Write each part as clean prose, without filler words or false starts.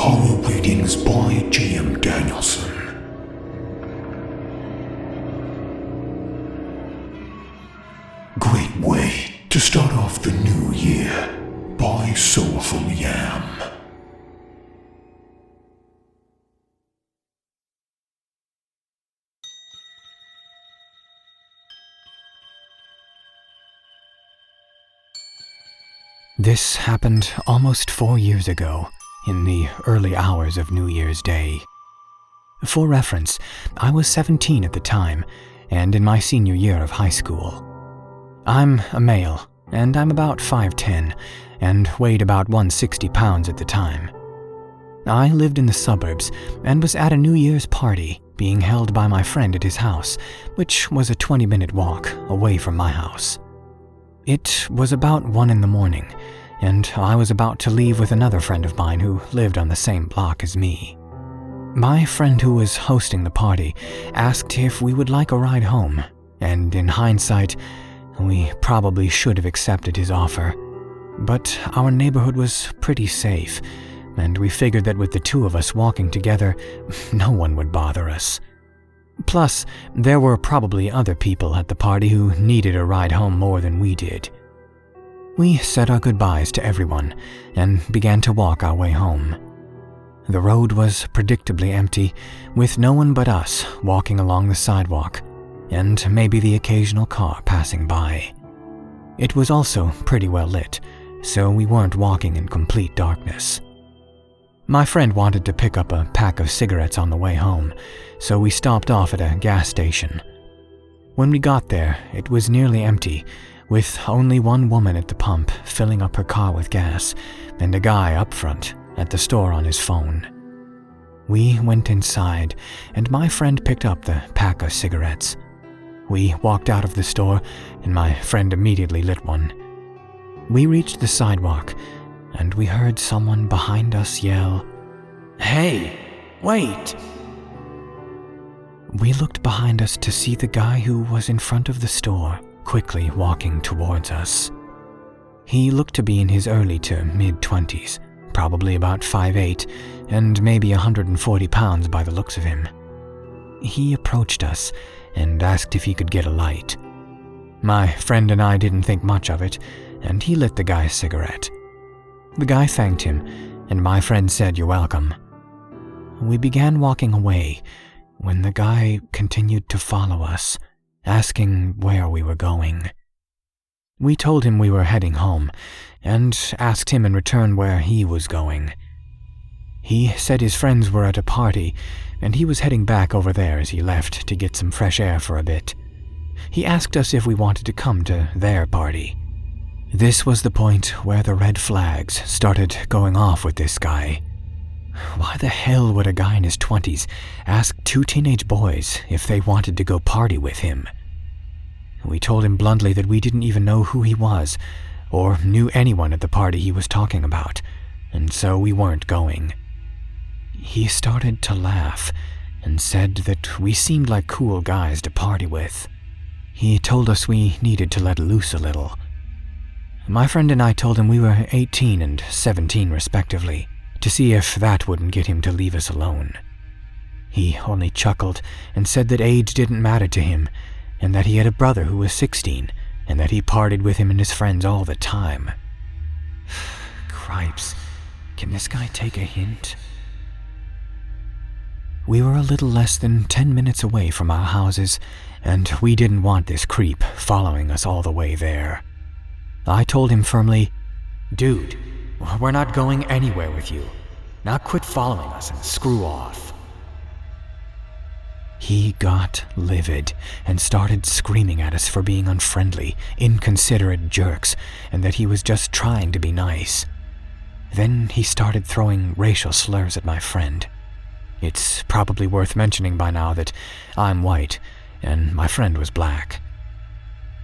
Horror readings by Danielson. Great way to start off the new year by SoulfulYam. This happened almost 4 years ago, in the early hours of New Year's Day. For reference, I was 17 at the time, and in my senior year of high school. I'm a male, and I'm about 5'10", and weighed about 160 pounds at the time. I lived in the suburbs, and was at a New Year's party being held by my friend at his house, which was a 20-minute walk away from my house. It was about 1 in the morning, and I was about to leave with another friend of mine who lived on the same block as me. My friend who was hosting the party asked if we would like a ride home, and in hindsight, we probably should have accepted his offer. But our neighborhood was pretty safe, and we figured that with the two of us walking together, no one would bother us. Plus, there were probably other people at the party who needed a ride home more than we did. We said our goodbyes to everyone and began to walk our way home. The road was predictably empty, with no one but us walking along the sidewalk, and maybe the occasional car passing by. It was also pretty well lit, so we weren't walking in complete darkness. My friend wanted to pick up a pack of cigarettes on the way home, so we stopped off at a gas station. When we got there, it was nearly empty, with only one woman at the pump filling up her car with gas, and a guy up front at the store on his phone. We went inside, and my friend picked up the pack of cigarettes. We walked out of the store, and my friend immediately lit one. We reached the sidewalk, and we heard someone behind us yell, "Hey, wait!" We looked behind us to see the guy who was in front of the store quickly walking towards us. He looked to be in his early to mid-20s, probably about 5'8", and maybe 140 pounds by the looks of him. He approached us and asked if he could get a light. My friend and I didn't think much of it, and he lit the guy's cigarette. The guy thanked him, and my friend said, "You're welcome." We began walking away when the guy continued to follow us, asking where we were going. We told him we were heading home, and asked him in return where he was going. He said his friends were at a party, and he was heading back over there as he left to get some fresh air for a bit. He asked us if we wanted to come to their party. This was the point where the red flags started going off with this guy. Why the hell would a guy in his 20s ask 2 teenage boys if they wanted to go party with him? We told him bluntly that we didn't even know who he was, or knew anyone at the party he was talking about, and so we weren't going. He started to laugh and said that we seemed like cool guys to party with. He told us we needed to let loose a little. My friend and I told him we were 18 and 17 respectively, to see if that wouldn't get him to leave us alone. He only chuckled and said that age didn't matter to him, and that he had a brother who was 16, and that he partied with him and his friends all the time. Cripes, can this guy take a hint? We were a little less than 10 minutes away from our houses, and we didn't want this creep following us all the way there. I told him firmly, "Dude, we're not going anywhere with you. Now quit following us and screw off." He got livid and started screaming at us for being unfriendly, inconsiderate jerks, and that he was just trying to be nice. Then he started throwing racial slurs at my friend. It's probably worth mentioning by now that I'm white and my friend was black.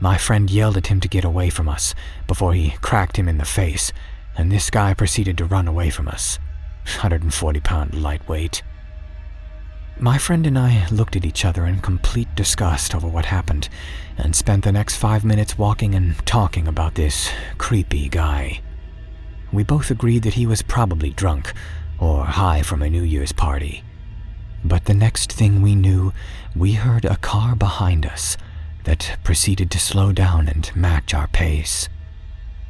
My friend yelled at him to get away from us before he cracked him in the face, and this guy proceeded to run away from us. 140-pound lightweight. My friend and I looked at each other in complete disgust over what happened, and spent the next 5 minutes walking and talking about this creepy guy. We both agreed that he was probably drunk, or high from a New Year's party. But the next thing we knew, we heard a car behind us that proceeded to slow down and match our pace.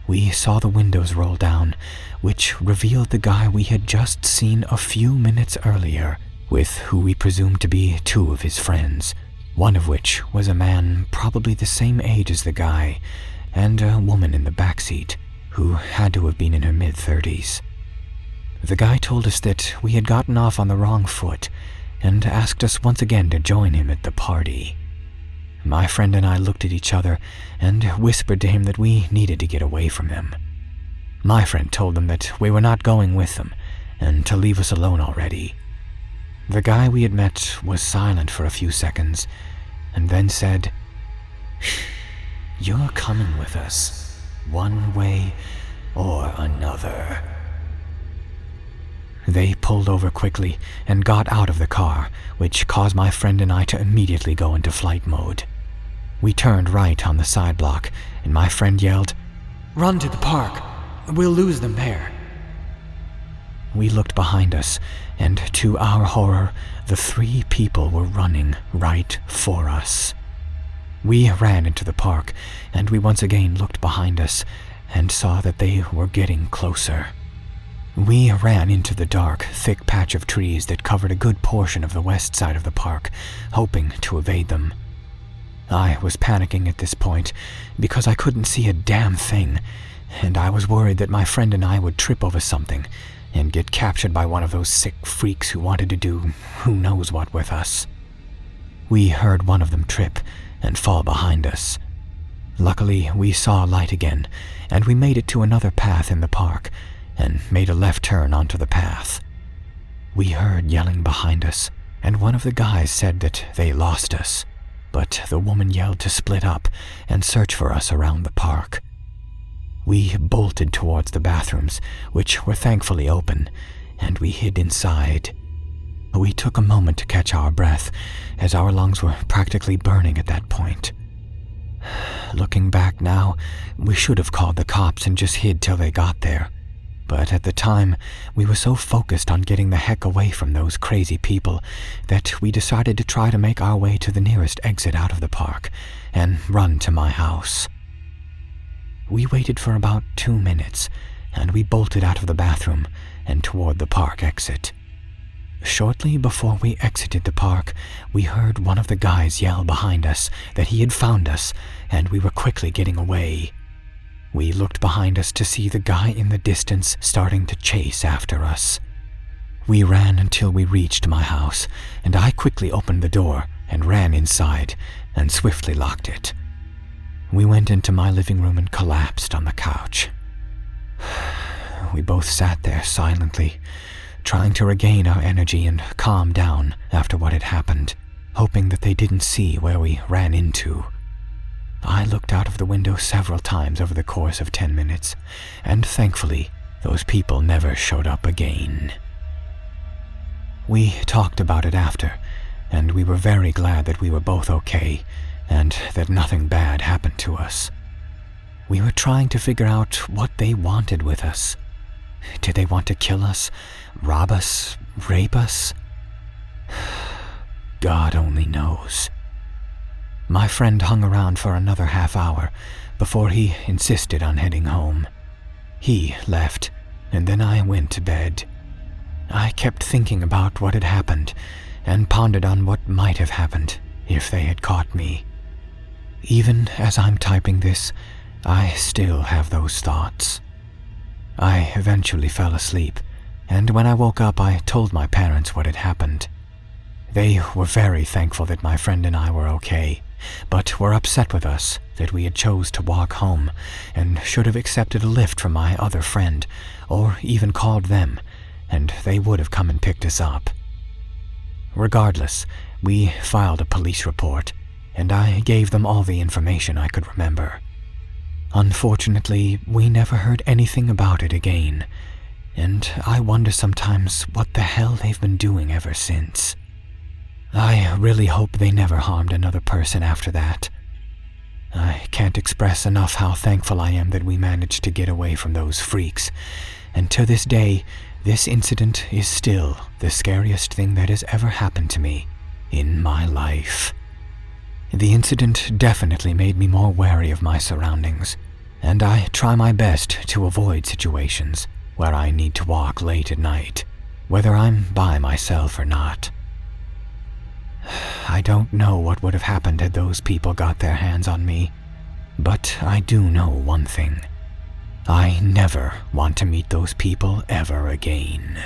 We saw the windows roll down, which revealed the guy we had just seen a few minutes earlier, with who we presumed to be two of his friends, one of which was a man probably the same age as the guy, and a woman in the backseat who had to have been in her mid-30s. The guy told us that we had gotten off on the wrong foot and asked us once again to join him at the party. My friend and I looked at each other and whispered to him that we needed to get away from them. My friend told them that we were not going with them and to leave us alone already. The guy we had met was silent for a few seconds and then said, "You're coming with us, one way or another." They pulled over quickly and got out of the car, which caused my friend and I to immediately go into flight mode. We turned right on the side block, and my friend yelled, "Run to the park! We'll lose them there!" We looked behind us, and to our horror, the three people were running right for us. We ran into the park, and we once again looked behind us and saw that they were getting closer. We ran into the dark, thick patch of trees that covered a good portion of the west side of the park, hoping to evade them. I was panicking at this point because I couldn't see a damn thing, and I was worried that my friend and I would trip over something and get captured by one of those sick freaks who wanted to do who knows what with us. We heard one of them trip and fall behind us. Luckily, we saw light again, and we made it to another path in the park and made a left turn onto the path. We heard yelling behind us, and one of the guys said that they lost us, but the woman yelled to split up and search for us around the park. We bolted towards the bathrooms, which were thankfully open, and we hid inside. We took a moment to catch our breath, as our lungs were practically burning at that point. Looking back now, we should have called the cops and just hid till they got there. But at the time, we were so focused on getting the heck away from those crazy people that we decided to try to make our way to the nearest exit out of the park and run to my house. We waited for about 2 minutes, and we bolted out of the bathroom and toward the park exit. Shortly before we exited the park, we heard one of the guys yell behind us that he had found us, and we were quickly getting away. We looked behind us to see the guy in the distance starting to chase after us. We ran until we reached my house, and I quickly opened the door and ran inside and swiftly locked it. We went into my living room and collapsed on the couch. We both sat there silently, trying to regain our energy and calm down after what had happened, hoping that they didn't see where we ran into. I looked out of the window several times over the course of 10 minutes, and thankfully, those people never showed up again. We talked about it after, and we were very glad that we were both okay, and that nothing bad happened to us. We were trying to figure out what they wanted with us. Did they want to kill us, rob us, rape us? God only knows. My friend hung around for another half hour before he insisted on heading home. He left, and then I went to bed. I kept thinking about what had happened and pondered on what might have happened if they had caught me. Even as I'm typing this, I still have those thoughts. I eventually fell asleep, and when I woke up, I told my parents what had happened. They were very thankful that my friend and I were okay, but were upset with us that we had chose to walk home and should have accepted a lift from my other friend, or even called them, and they would have come and picked us up. Regardless, we filed a police report, and I gave them all the information I could remember. Unfortunately, we never heard anything about it again, and I wonder sometimes what the hell they've been doing ever since. I really hope they never harmed another person after that. I can't express enough how thankful I am that we managed to get away from those freaks, and to this day, This incident is still the scariest thing that has ever happened to me in my life. The incident definitely made me more wary of my surroundings, and I try my best to avoid situations where I need to walk late at night, whether I'm by myself or not. I don't know what would have happened had those people got their hands on me, but I do know one thing. I never want to meet those people ever again.